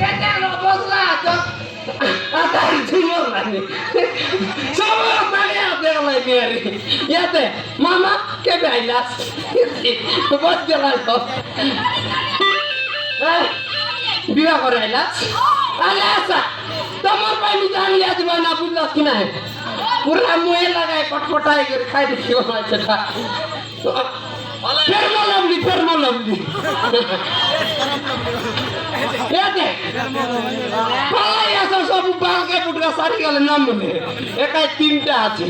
এটা বসলা তো আতাই ঝুমর লাগে সব মানে আপনার লাগে রে ইয়াতে মামা কে বাইলাস বস গেলাল তো বিবাহ করে আইলাস আলে আসা তোমার ভাই মি জানি আজ না বুঝলাস কি না পুরা মুয়ে লাগায় পটপটাই করে খাই দেখি সেটা ফের মলমলি পালাই আসো সব বাঁকে পুটকা সারি গেলে নাম বলে একাই তিনটা আছে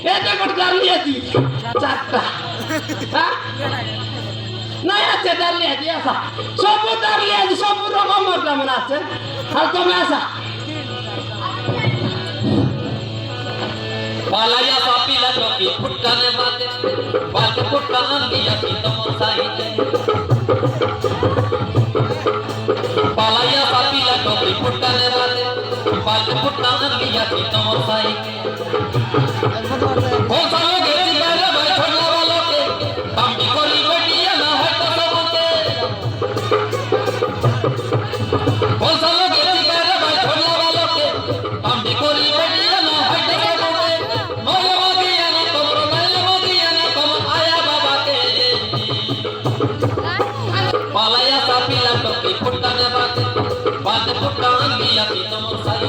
এটা করে দাঁড়িয়ে আছি চারটা নাই আছে দাঁড়িয়ে আছি আসা সব দাঁড়িয়ে আছি সব রকম কেমন আছে আর তুমি আসা पालाया सापीला टोपी फुटकाने बाते बात फुटकान दिया थी तुम साईते पालाया सापीला टोपी फुटकाने बाते बात फुटकान दिया थी तुम साईते हो सालो गेती गाले भाई छोड़ला वालों के बाम्बी कोली बेटिया ना है तो सबके हो सालो गेती गाले भाई छोड़ला वालों के बाम्बी कोली बेटिया ना है तो सबके पालाया सापीला टोपी फुटकाने बाते बात फुटकान दिया थी तुम साई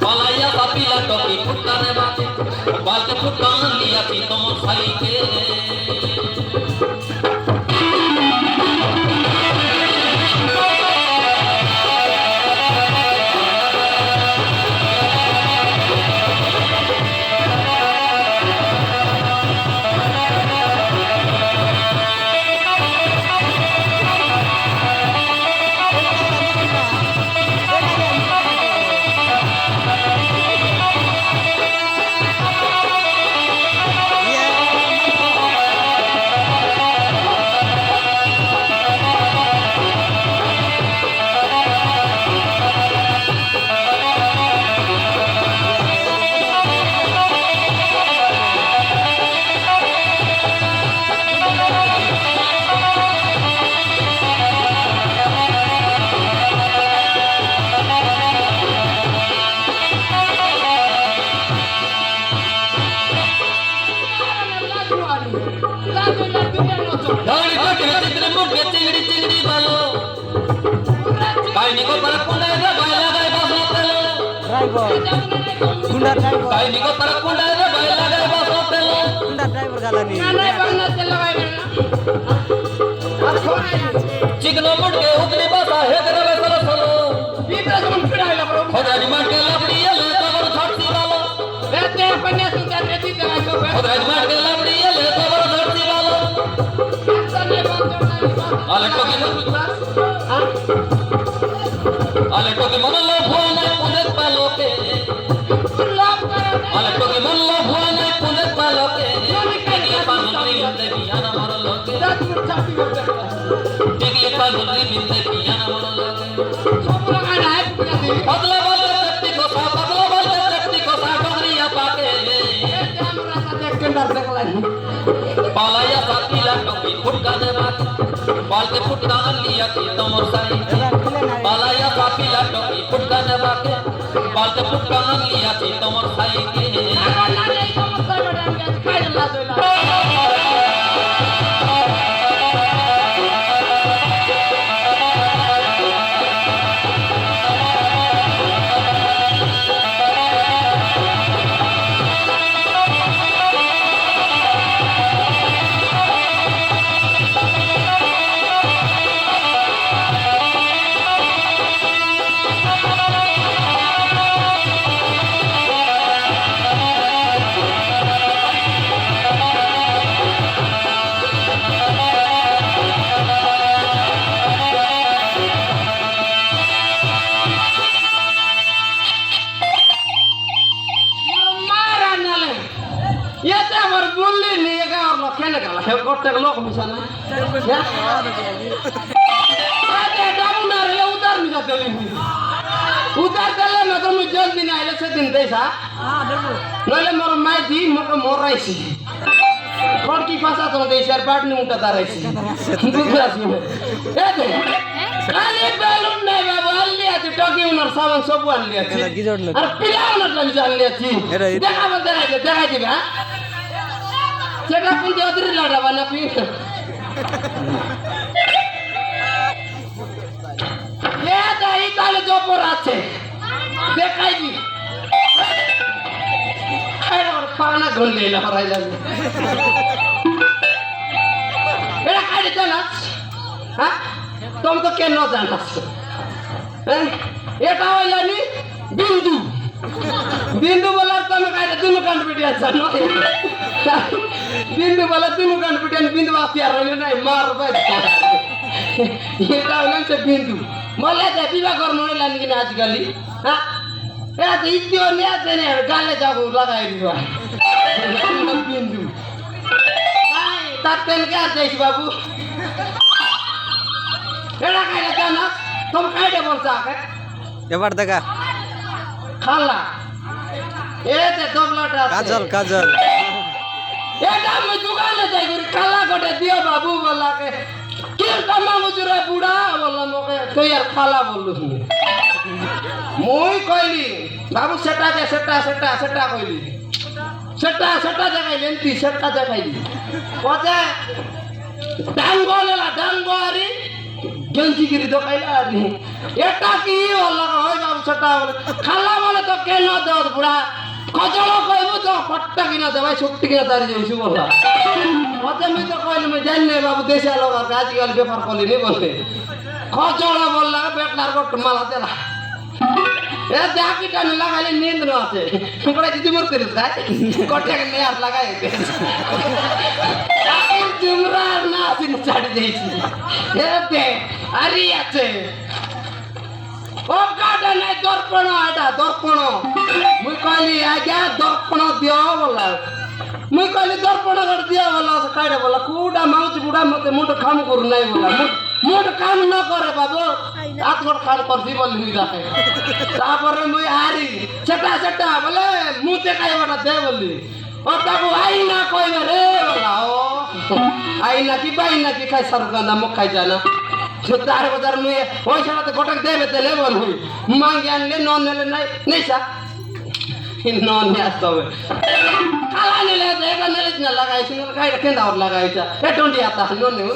पालाया सापीला टोपी फुटकाने बाते बात फुटकान दिया थी तुम साई के चिकनो मुड़ के उतने बसा है तेरा वैसा सलो इतना जमन पिड़ाइला बरो खोदारी मार के लपड़ी है ले तवर धरती वाला बेटे पन्ने सुंदर रेती देना जो खोदारी मार के लपड़ी है ले तवर धरती वाला सने बंद आले टोकी आले टोकी मन लो भुआने पुने पालो के लाभ करे आले टोकी मन लो भुआने पुने पालो के के पानी बिंदे पियाना मर लोगे दस मिनट चापी करते के पानी बिंदे पियाना मर लोगे सब लोग आना है पूजा दी बदला बदला चट्टी को सा बदला बदला चट्टी को सा बदरिया पाके कैमरा सा देख के डर देख लाई पालाया सापीला टोपी फुटकाने बाते बाल के फुटकान लिया थी तुम साई पालाया सापीला टोपी फुटकाने बाते बाल के फुटकान लिया थी तुम साई के ना नहीं तो मत बड़ा के खाई ला देला করতে লোক মিশানা ডাবুনার উদার মিশা দিলেন উদার দিলে না তুমি জলদি না এলে সেদিন দেশা নইলে মোর মাইজি মোকে মরাইছি কি ভাষা তো দেশের বাটনি উঠা দাঁড়াইছি বুঝলাস এ খালি বেলুন নাই দোকানের সামান সব আনলি আছে এটা কি জন্য? আর পিলাওনার আমি আনলি আছি এটা- দেখাবো দেখাই দিবে হ্যাঁ সেটা কিন্তু অদরি লাগাবা না পি এই তাহলে জপর আছে দেখাই দি পানা ঘুরলে এলা হরাই লাগবে এটা খাইতে জানাস হ্যাঁ তুমি তো কেন জানাস হ্যাঁ এটা হইলানি বিন্দু বিন্দু বলার তুমি খাইতে তুমি কনফিডেন্স জানো বিন্দু বলা তুমি কনফিডেন্স বিন্দু আসি আর হইলে নাই মার ভাই এটা হইলাম সে বিন্দু বলে যে বিবাহ কর্ম হইলানি কিনা আজকালি হ্যাঁ এটা তো ইতিও নিয়ে দেনে গালে যাবো লাগাই দিবা বিন্দু তার তেল কে যাইছি বাবু এটা খাইলে জানা তুমি খাইতে বলছো আগে এবার দেখা খালা এতে দবলাটা কাজল কাজল এটা আমি দোকানে যাই করি খালা গোটে দিও বাবু বলাকে কি কামা মুজুরা বুড়া বললাম ওকে তুই আর খালা বললু মুই কইলি বাবু সেটা যে সেটা সেটা সেটা কইলি সেটা সেটা দেখাইলেন তুই সেটা দেখাইলি কতে ডাঙ্গলেলা ডাঙ্গরি গেঞ্জিগিরি দোকাইলা আনি এটা কি বললা হয় বাবু সেটা বলে খালা বলে তো কেন দেও বুড়া কজল কইব তো ফট্টা কিনা দেবাই ছুটি কিনা দাঁড়িয়ে যাইছি বললা কতে আমি তো কইলি আমি জানি না বাবু দেশে লোক আর আজকাল ব্যাপার করলি বলে কজল বললা বেটলার গোট মালা দেলা এ জাকিটা নি লাগাইলে নিন্দ না আছে তোমরা যদি মোর করিস গায় কটে নে আর লাগাই দে আমি তোমরা না আসিন ছাড়ি দিয়েছি এ দে আরি আছে ও কাটা নাই দর্পণ এটা দর্পণ মুই কইলি আজ্ঞা দর্পণ দিও বলা মুই কইলি দর্পণ করে দিও বলা কাইডা বলা কুডা মাউচ বুড়া মতে মুড কাম করু নাই বলা মুড কাম না করে বাবু হাত গোট কাম করছি বলি মুই দেখে তারপরে মুই হারি সেটা সেটা বলে মুতে খাইবাটা দে বলি ও তাকু আই না কইবে রে বলা ও আই না কি বাই না কি খাই সরকার মুখ খাই জানা তার বাজার মুই ওই সারাতে গোটক দেবে তেলে বল হুই মাঙ্গি আনলে নন নেলে নাই নেইসা নন নিয়ে আসতে হবে খালা নিলে এটা নেলে না লাগাইছি কাইটা কেন্দা ওর লাগাইছা এ টন্ডি আতা নন নেউ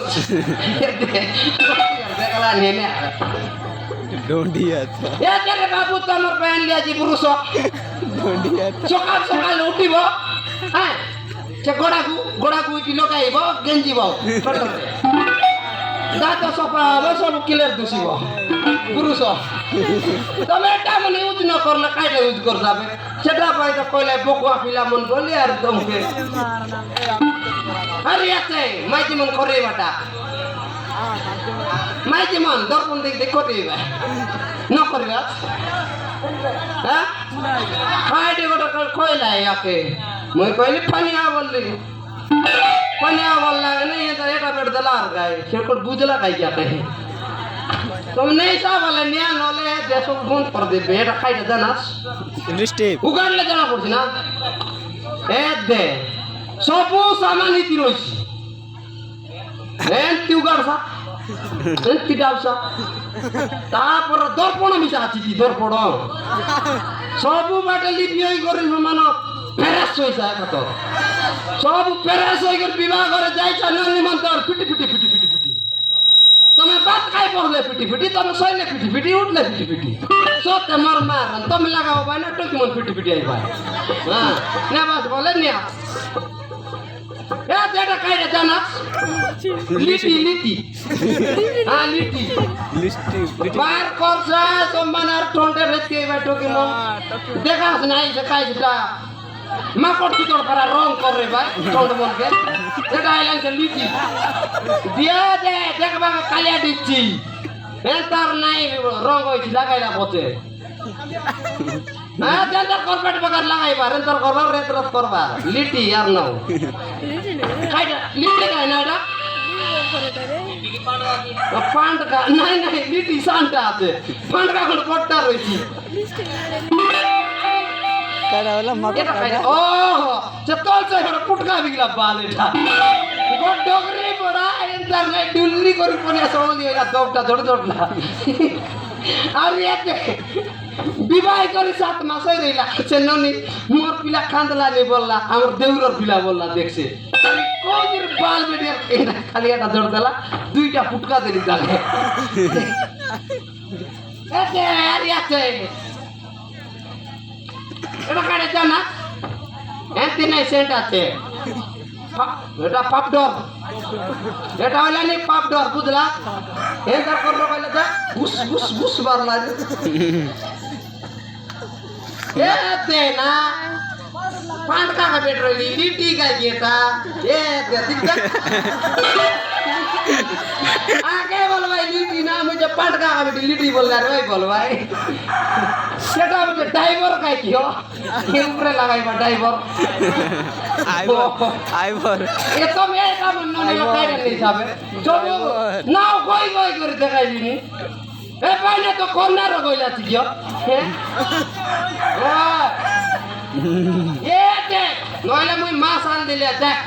দেখলা নেনে ডন্ডি আছে এ তেরে বাবু তোমার প্যান লিয়াছি পুরুষ ডন্ডি আছে সকাল সকাল উঠিব হ্যাঁ সে গোড়াকু উঠি লগাইব গেঞ্জিব দাঁত সফা হবে সব কিলের দুষিব পুরুষ তবে এটা মানে ইউজ ন করলে কাইটা ইউজ করে যাবে সেটা পাইতে কইলে বকুয়া পিলা মন বলি আর দমকে আরে আছে মাইজি মন করে বাটা মাইজি মন দর্পণ দিক দেখ করে ন করিবা হ্যাঁ কাইটে গোটা কইলা ইয়াকে মই কইলি পানিয়া বললি পানিয়া বললা नहीं है तो एक पेट दलार गाय सेकोट बुझला गाय जाते हैं तुम नहीं सा बोले निया नले देशो गुण कर दे बेटा खाइते জানাস স্টেপ উগাড়লে জানা পড়ছি না এ দে সবু সামানি তিরইছি এন তিউগাড়সা এন তিডাউসা তারপর দর্পণ মিশা আছে কি দর্পণ সবু বাটে লিপিই করে সমান ফেরাস হইছে কত সব ফেরাস হই করে বিবাহ করে যাইছা না নিমন্ত্রণ পিটি পিটি পিটি পিটি পিটি তুমি বাত খাই পড়লে পিটি পিটি তুমি সইলে পিটি পিটি উঠলে পিটি পিটি সতে মর মার তুমি লাগাও ভাই না টকি মন পিটি পিটি আইবা হ্যাঁ না বাস বলে নিয়া এ যেটা খাইতে জানাস লিটি লিটি হ্যাঁ লিটি লিস্টিপ বার করছা সম্মানার ঠোঁটে রেখে এবার টকি মন দেখাস নাই সে খাইছিটা মাকড় চিকড় পারা রং করে ভাই ঠোঁট বলকে এটা আইলাম সে লিচি দিয়া দে দেখবা কালিয়া দিচ্ছি তার নাই রং হয়েছি লাগাইলা পথে হ্যাঁ তেন্তার করপেট বাগার লাগাইবা রেন্তর করবা রেতরত করবা লিটি আর নাও খাইটা লিটি খাই না এটা পান্ডকা নাই নাই লিটি সানটা আছে পান্ডকা কোন পট্টা রয়েছি কাটা হলো মাথা এটা খাইটা ও সে তলছে এটা পুটকা বিগলা বাল এটা গোট ডগরি বড়া এন্টার নাই ডুল্লি করি পনিয়া সমালি এটা দবটা ধরে ধরলা আর এতে বিবাহ করে 7 মাস হয়ে রইলা সে ননি মোর পিলা কান্দলা নি বললা আমার দেউরর পিলা বললা দেখছে কোজির বাল বেটে এটা খালি একটা জোর দিলা দুইটা ফুটকা দিলি তালে এতে আর আছে এটা কাটে চা না এতে নাই সেন্ট আছে এটা পাপডর এটা হইলা নি পাপডর বুঝলা এন্টার করলো কইলে যা বুস বুস বুস বারলা এতে না পাঁচ টাকা পেট্রোল লিটি গাই গেতা এতে ঠিক আগে বল ভাই লিটি না মুঝে 5 টাকা পেট্রোল লিটি বল রে ভাই বল ভাই সেটা মুঝে ড্রাইভার কাই কিও কে উপরে লাগাইবা ড্রাইভার আইভর এ তো মে কাম ননে লাগাই নি যাবে চলো নাও কই কই করে দেখাই দিনি এ পাইলে তো কর্নার গইলা ছিল হ্যাঁ এ দেখ নইলে মুই মাছ আন দিলে দেখ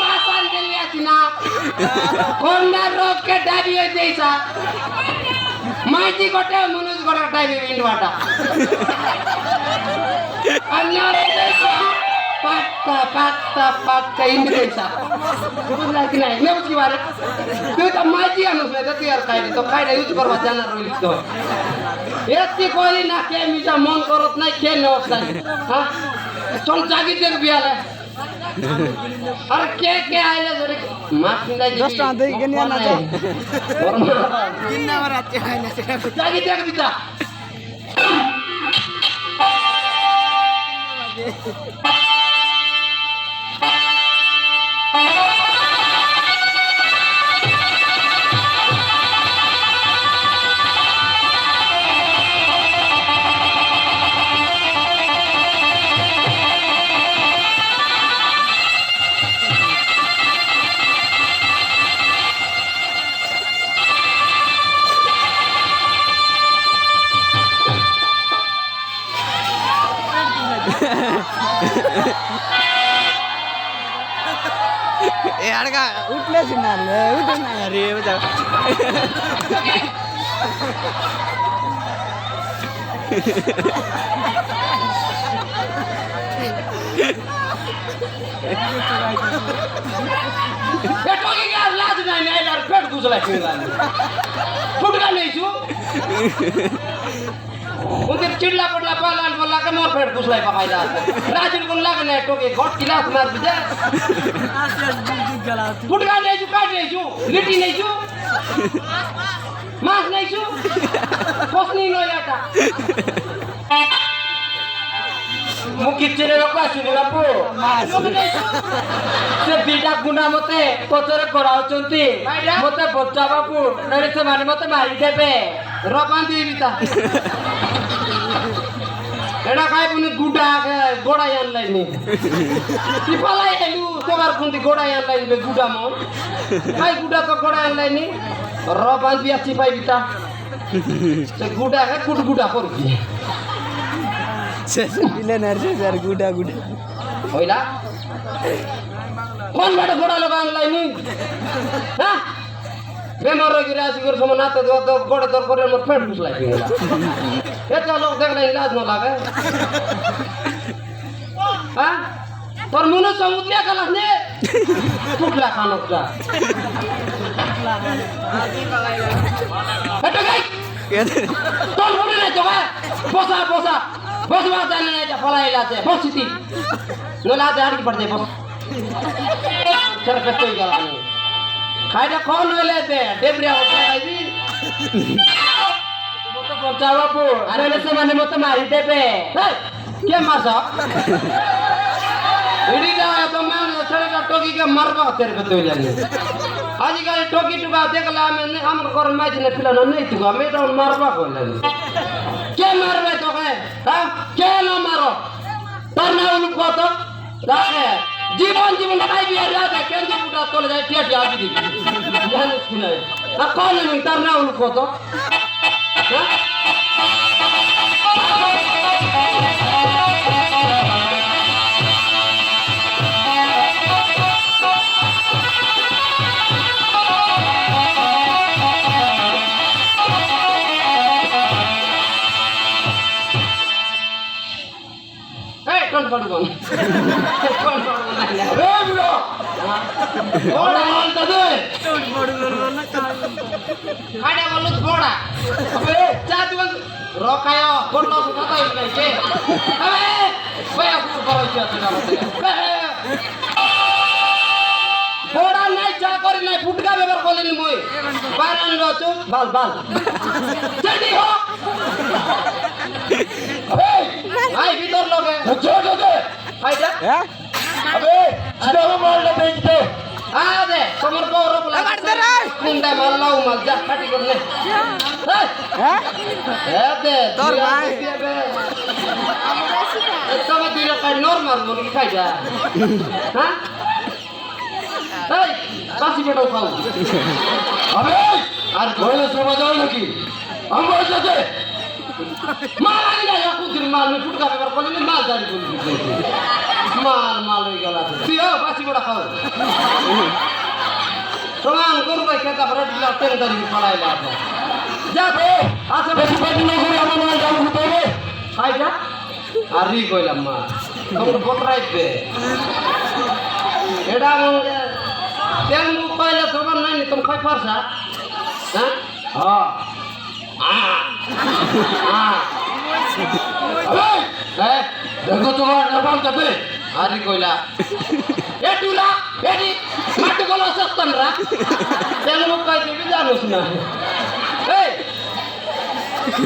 মাছ আন দিলে আছি না কন্যার রোগকে ডাবি হয়ে যাইছা মাইজি গটে মনোজ গড়ে ডাবি ইন্ডওয়াটা কন্যার পাত্তা পাত্তা পাত্তা ইন্ড যাইছা বুঝলা কি নাই নেব কি বারে তুই তো মাইজি আনস না তুই আর খাই তো খাইটা ইউজ করবা জানা রইলি তো এতি কইলি না কে মিটা মন করত নাই কে নস নাই হ্যাঁ চল জাগি দেখ বিয়ালে আর কে কে আইলে ধরে মাছ নিলাই 10 টাকা দেই কে নিয়া না তো দিন না রাতে খাইলে জাগি দেখ বিটা এ আড়গা উঠলে সিনালে উঠে না রে বাজা পেটো কি গাছ লাজ নাই নাই আর পেট গুছলাই ফেলা ফুটকা নেইছু ওদের চিল্লা পড়লা পালান বললা কে মোর পেট গুছলাই পাকাইলা রাজির কোন লাগে না টোকে গট কিলাস মার দিছে ফুটকা নেইছু কাট নেইছু লিটি নেইছু মাছ নেইছু ফসনি নয়াটা মুখি চিরে রকাছি বলাপু মাছ ସେ ଦିଟା ଗୁଣ୍ଡା ମତେ ପଛରେ କରାଉଛନ୍ତି ମତେ ବଚାବାକୁ ନହେଲେ ସେମାନେ ମତେ ମାରିଦେବେ ରବାନ୍ଧି ବିତା ଏଟା ଖାଇବୁନି ଗୁଡା ଗୋଡାଇ ଆଣିଲାଇନି କି ପলাই ହେଲୁ ତୋଗାର କୁନ୍ତି ଗୋଡାଇ ଆଣିଲାଇନି ବେ ଗୁଡା ମୋ ଖାଇ ଗୁଡା ତ ଗୋଡାଇ ଆଣିଲାଇନି ରବାନ୍ଧି ଆସି ପାଇ ବିତା ସେ ଗୁଡା କୁଟ ଗୁଡା କରୁଛି ସେ দিলে না রে স্যার গুডা গুডা হইলা কোন বাড়ি ঘোড়া লগা আনলাইনি হ্যাঁ বেমার হয়ে গেলে আসি করে সময় নাতে গড়ে দর করে আমার পেট বুঝলাই গেলা এটা লোক দেখলে লাজ না লাগে হ্যাঁ তোর মনে সমুদ্রিয়া খেলাস নে টুকলা খানকটা এটা গাই তোর মনে নাই তো বসা বসা বসবা জানে না এটা ফলাইলা আছে বসিতি নলা দাঁড়ি পড়তে বস চল কতই গেল খাইটা কোন হইলে দে ডেবরিয়া হতে খাইবি মতো পচাও বাপু আরে লেসে মানে মতো মারি দেবে এই কে মাছ এডিটা তো মান ছেলেটা টকিকে মারবা তেরে কতই জানি আজকাল টকি টুকা দেখলা আমি আমার ঘর মাঝে না ফিলানো নেই তো আমি তো মারবা কইলাম কে মারবে তোকে হ্যাঁ কে না মারো তার না হলো কত দেখে জীবন জীবন লাগাই বিয়ে রাতে কেন্দ্র পুটা চলে যায় টিয়া আবি দিবি জানিস কি না আর কোন নেই তার না হলো কত হ্যাঁ করলাম কোন করব না এ বুড়ো ওড়া মালটা দে খাড়া বলু বড়া আবে চা দিবন রকায় করলো কথা হইছে আবে বয়া পুর করছে না বড়া নাই চা করি নাই ফুটকা ব্যবহার করলেন মই বারান রচু বাল বাল জলদি হো আবে আই ভিতর লগে ছোট দে আইডা হ্যাঁ আবে সিধা মালটা বেচ দে আরে তোমার বড় বলা কুন্ডা মারলাও মাল যা কাটি করলে হ্যাঁ এ দে তোর ভাই তুমি দিলে কাই নরমাল বলি খাইডা হ্যাঁ এই বাসি বেটাও খাও আবে আর ঘরে সবাই যাও নাকি আমার সাথে মাল আগে না কুদির মাল মে ফুটকা ব্যবহার করলে মাল দাঁড়ি বলি মাল হয়ে গেল তুই বাসি বেটা খাও সমান করবে খেতা পরে দিলা তেল দাঁড়ি ফলাইলা যা তো আচ্ছা বেশি পাটি না করে আমার মাল যাও হতে হবে খাইটা আর রি কইলাম মা তোমরা বতরাইবে এটা মনে তেল মুখ কইলে তোমার নাই তুমি খাই পারছা হ্যাঁ দেখো তোমার নাম যাবে আরে কইলা এ টুলা এডি মাটি গলা সস্তান রা তেল মুখ কই দিবি জানোস না এই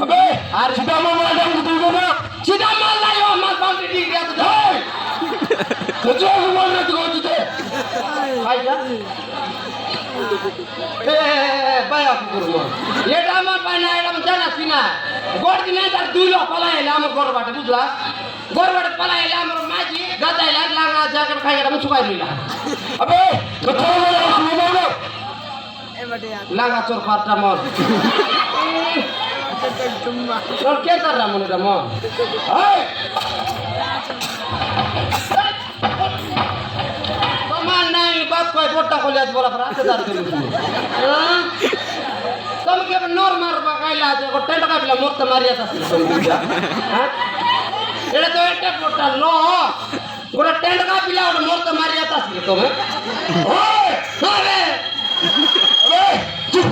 আবে আর সিধা মাল দাম দিবি না সিধা মাল লাইও মাল বাউন্ডি দি দিয়া তো এই কচো মাল না তো দিতে খাইলা বায়া কুকুর এটা আমার পাই না এটা জানাছি না গোড় দিনে তার 2 লোক পালাইলে আমার ঘর বাটে বুঝলা ঘর বাটে পালাইলে আমার মাঝি গাদাইলা লাগা জায়গা খাই এটা শুকাই লইলা আবে কোথাও লাগা চোর পাঁচটা মন তোর কে তার রামন এটা মন তোমার নাই বাদ কয় বড়টা কইলে আজ বড় রাতে দাঁড় করে তুমি কে নরমাল বাগাইলা যে কত টাকা বিলা মরতে মারিয়া আছে হ্যাঁ এটা তো একটা বড়টা ল গোটা 10 টাকা বিলা ওটা মরতে মারিয়া আছে তুমি ওই আরে ওই চুপ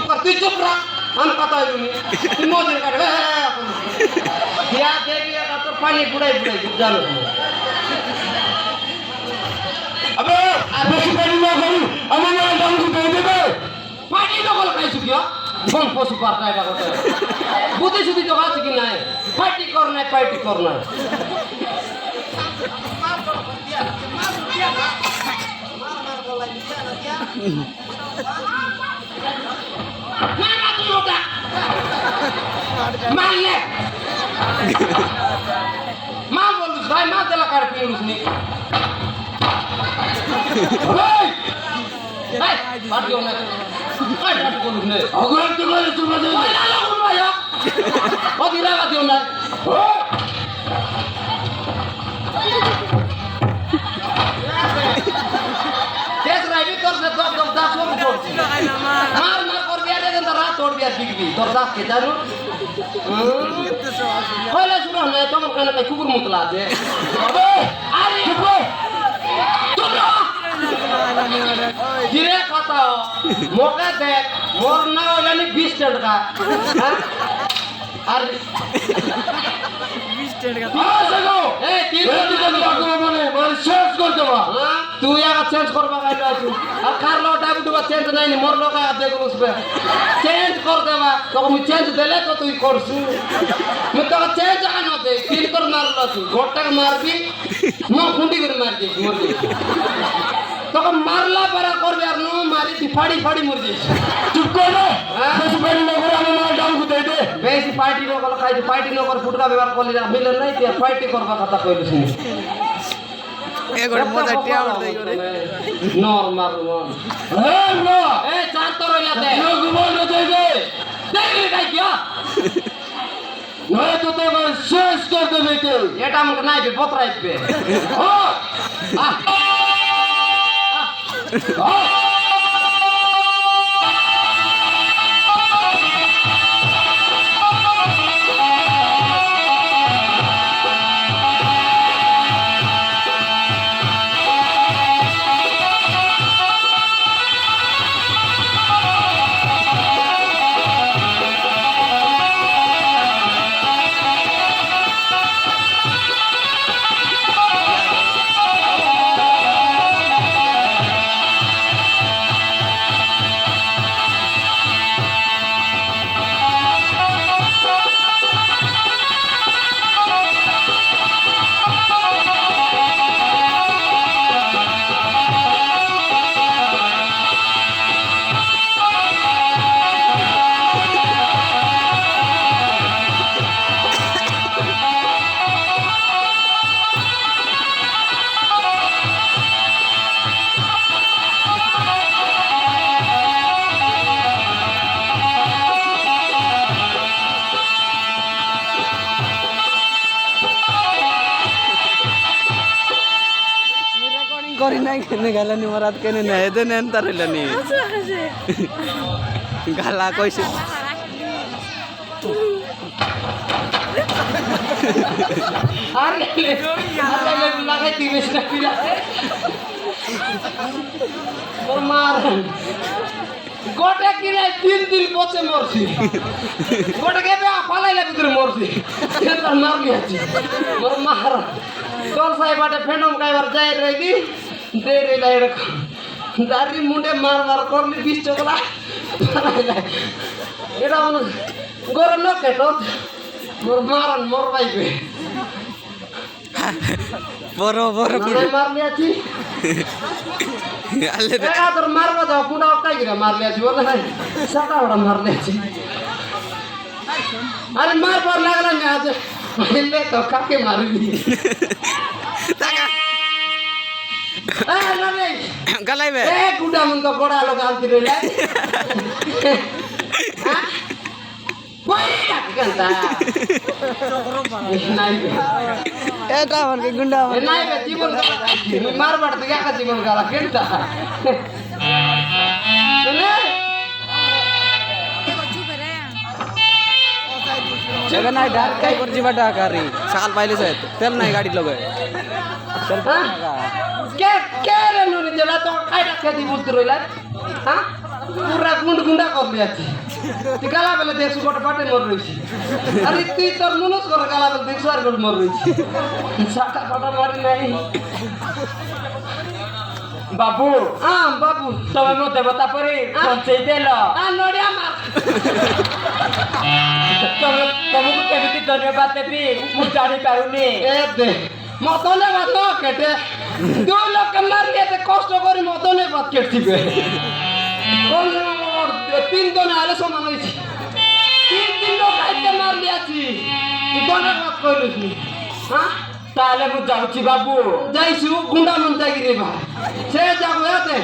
কর তুই চুপ রাখ हम पता है नहीं तुम मोदी कर क्या दे दिया तो पानी बुड़ाई जानो अबे बेसी पानी ना करू আমি না দাম দিতে দেবে পানি নকল খাইছো কি কোন পশু পারতা এটা কথা বুদ্ধি সুদ্ধি তো আছে কি নাই পার্টি কর না না তুই ওটা মারলে মা বলুস ভাই মা দেলা কার পিউস নি ভাই ভাই পাটিও না কাই পাটি বলুস নে অগর তো করে তুমি দে না লাগু ভাই ও দিলা দিও না দেখ রাইবি তোর সে দম দাস ও করছি মার করবি আর দেন রাত তোর বিয়া দিবি তোর দাস কে জানো কইলা শুনো না তোমার কানে কই কুকুর মুতলা আছে আরে তোমরা ধীরে কথা মোকে দেখ মোর না হইলানি 20 টাকা হ্যাঁ আর 20 টাকা আসো এই 3 টাকা মানে মানে চেঞ্জ করে দেবা তুই আগে চেঞ্জ করবা গাইলা আছো আর কার লো ডাবুডু চেঞ্জ নাই নি মোর লোক আগে দেখো উসবে চেঞ্জ করে দেবা তো আমি চেঞ্জ দেলে তো তুই করছু আমি তো চেঞ্জ আনো দে তিন কর মারলা তুই গোটা মারবি নো খুঁটি করে মার দে মর দে তখন মারলা পারা করবে আর নো মারি তুই ফাড়ি মর দিস চুপ কর না বেশি পার্টি না করে আমি মাল ডাউন করে দে বেশি পার্টি না করে খাই পার্টি না করে ফুটকা ব্যবহার করলি না মিলন নাই তুই পার্টি করবা কথা কইলিস নি এগোড়ে মজা টিয়া উঠে করে নরমাল ওয়ান এই নো এই চার তো রইলাতে নো গুবল দে দে দেখলি কাই কিয়া নয় তো তোমার শেষ করে দেবে কেউ এটা আমাকে নাই বতরাইবে মারি নাই কেনে গালানি মরাত কেনে না এদে নেন তার হইলানি গালা কইছে আরে লাগাই দিবেশ না পিলা মোর মার গোটা কিনে 3 দিন পচে মরছি গোটা কেবে পালাইলা ভিতরে মরছি তার মারলি আছে মোর মার তোর সাহেবাটে ফেনম কাইবার যাই রেগি দে রে লাই এরকম দাড়ি মুন্ডে মার করলি 20 চকলা পালাইলা এটা মনে গরম না কেটো মোর মারন মোর বাইবে বড় বড় মারলি আছি আলে একা তোর মারবা যাও পুরা কাই গিরা মারলি আছি বলে নাই সাটা ওটা মারলি আছি আরে মার পর লাগলা না আছে মারলে তো কাকে মারবি টাকা এ না রে গালাইবে এ গুডা মন তো বড় লোক আনতি রইলা কই কান্তা নাই এটা আমাকে গুন্ডা এ নাই বে জীবন মারবার তো একা জীবন গালা কেনতা जगह नाही डाक काय करची बा डाकारी साल पाहिले साहेब तेल नाही गाडी लोक चल কে কে রে নুনি জেলা তো কাইটা খেতি বুঝতে রইলা হ্যাঁ পুরা গুন্ডা করলি আছে তুই গালা বেলে দেখছো গোটা পাটে মর রইছি আরে তুই তোর মনস করে গালা বেলে দেখছো আর গোটা মর রইছি সাটা পাটা মারি নাই বাবু বাবু তোমার মধ্যে বতা পরে পৌঁছে দিল নড়িয়া মার তোমাকে কেমতি ধন্যবাদ দেবি ମୁଁ ଜାଣିପାରୁନି এ দে মতনে বাত কেটে দুই লোক মারলি এতে কষ্ট করে মতনে বাত কেটছিবে কোন 3 জন আলে সমান হইছে 3 লোক আইতে মারলি আছি তুই ধন্যবাদ কইলিস নি হ্যাঁ তাহলে ମୁଁ ଯାଉଛି বাবু যাইছু গুন্ডা মন জাগিরে বা সে যাবো এতে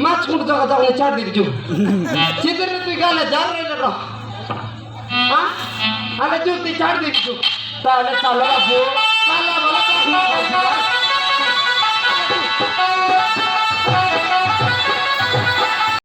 মাছ কুট জায়গা যাবো ছাড় দিবি চিতরে তুই গালে যার রে র হ্যাঁ আলে তুই ছাড় দিবি তাহলে চলো বাবু পালা বলা